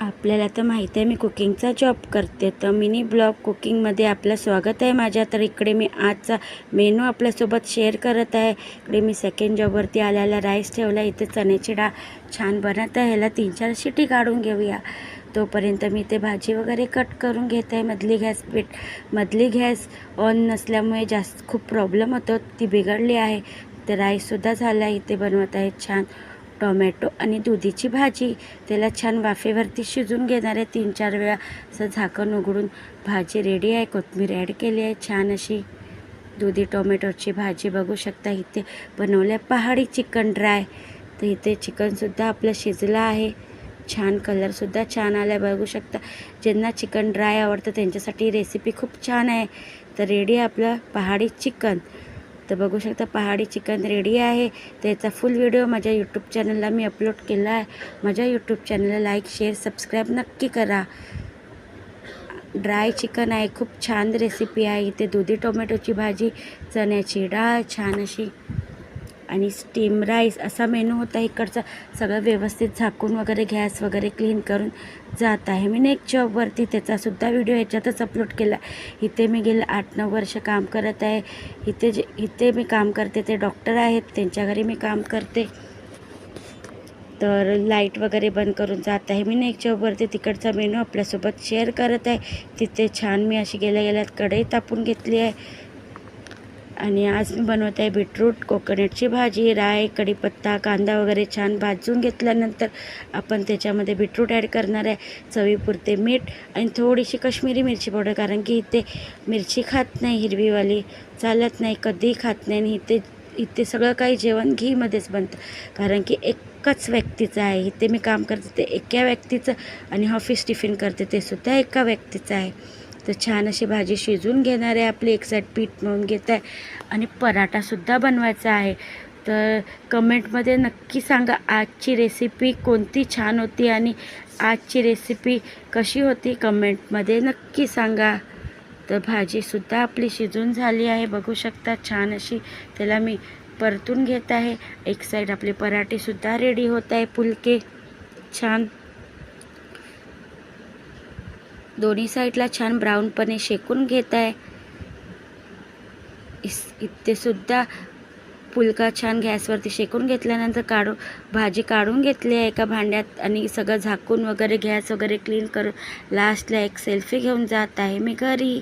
आपल्याला तर माहिती आहे मी कुकिंगचा जॉब करते, तर मिनी ब्लॉग कुकिंगमध्ये आपलं स्वागत आहे माझ्या. तर इकडे मी आजचा मेनू आपल्यासोबत शेअर करत आहे. इकडे मी सेकंड जॉबवरती आल्याला राईस ठेवला. इथे चण्याची डाळ छान बनत आहे. ह्याला 3-4 शिटी काढून घेऊया. तोपर्यंत मी ते भाजी वगैरे कट करून घेत आहे. मधली गॅस ऑन नसल्यामुळे खूप प्रॉब्लेम होतो, ती बिघडली आहे. तर राईससुद्धा झाला. इथे बनवत आहे छान टोमॅटो आणि दुधीची भाजी. त्याला छान वाफेवरती शिजून घेणार आहे 3-4 वेळा. असं झाकण उघडून भाजी रेडी आहे. कोथिंबीर ॲड केली आहे. छान अशी दुधी टोमॅटोची भाजी बघू शकता. इथे बनवल्या पहाडी चिकन ड्राय. तर इथे चिकनसुद्धा आपलं शिजलं आहे. छान कलरसुद्धा छान आला बघू शकता. ज्यांना चिकन ड्राय आवडतं त्यांच्यासाठी रेसिपी खूप छान आहे. तर रेडी आहे आपलं पहाडी चिकन. तर बघू शकता पहाडी चिकन रेडी आहे. त्याचा फुल व्हिडिओ माझ्या यूट्यूब चॅनलला मी अपलोड केला आहे. माझ्या यूट्यूब चॅनलला लाईक शेअर सबस्क्राईब नक्की करा. ड्राय चिकन आहे, खूप छान रेसिपी आहे. इथे दुधी टोमॅटोची भाजी, चण्याची डाळ छान अशी आणि स्टीम राईस असा मेनू होता इकडचा. सगळं व्यवस्थित झाकून वगैरे गॅस वगैरे क्लीन करून जात आहे मी नेक्स्ट जॉबवरती. त्याचासुद्धा व्हिडिओ ह्याच्यातच अपलोड केला. इथे मी गेले 8-9 वर्ष काम करत आहे. इथे मी काम करते ते डॉक्टर आहेत, त्यांच्या घरी मी काम करते. तर लाईट वगैरे बंद करून जात आहे मी नेक्स्ट जॉबवरती. तिकडचा मेनू आपल्यासोबत शेअर करत आहे. तिथे छान मी अशी गेल्यात कढई तापून घेतली आहे. आणि आज मी बनवत आहे बीटरूट कोकोनटची भाजी. राई, कढीपत्ता, कांदा वगैरे छान भाजून घेतल्यानंतर आपण त्याच्यामध्ये बीटरूट ॲड करणार आहे. चवीपुरते मीठ आणि थोडीशी काश्मीरी मिरची पावडर, कारण की इथे मिरची खात नाही, हिरवीवाली चालत नाही, कधीही खात नाही. आणि इथे सगळं काही जेवण घीमध्येच बनतं, कारण की एकच व्यक्तीचं आहे. इथे मी काम करते ते एका व्यक्तीचं आणि ऑफिस टिफिन करते ते सुद्धा एका व्यक्तीचं आहे. तर छान अशी भाजी शिजून घेणार आहे आपली. एक साईड पीठ मळून घेत आहे आणि पराठासुद्धा बनवायचा आहे. तर कमेंटमध्ये नक्की सांगा आजची रेसिपी कोणती छान होती आणि आजची रेसिपी कशी होती, कमेंटमध्ये नक्की सांगा. तर भाजीसुद्धा आपली शिजून झाली आहे बघू शकता. छान अशी त्याला मी परतून घेत आहे. एक साईड आपले पराठेसुद्धा रेडी होत आहे, फुलके छान दोन्ही साईडला छान ब्राऊनपणे शेकून घेत आहे. इथे सुद्धा फुलका छान गॅसवरती शेकून घेतल्यानंतर भाजी काढून घेतली आहे एका भांड्यात आणि सगळं झाकून वगैरे गॅस वगैरे क्लीन करून लास्टला एक सेल्फी घेऊन जात आहे मी घरी.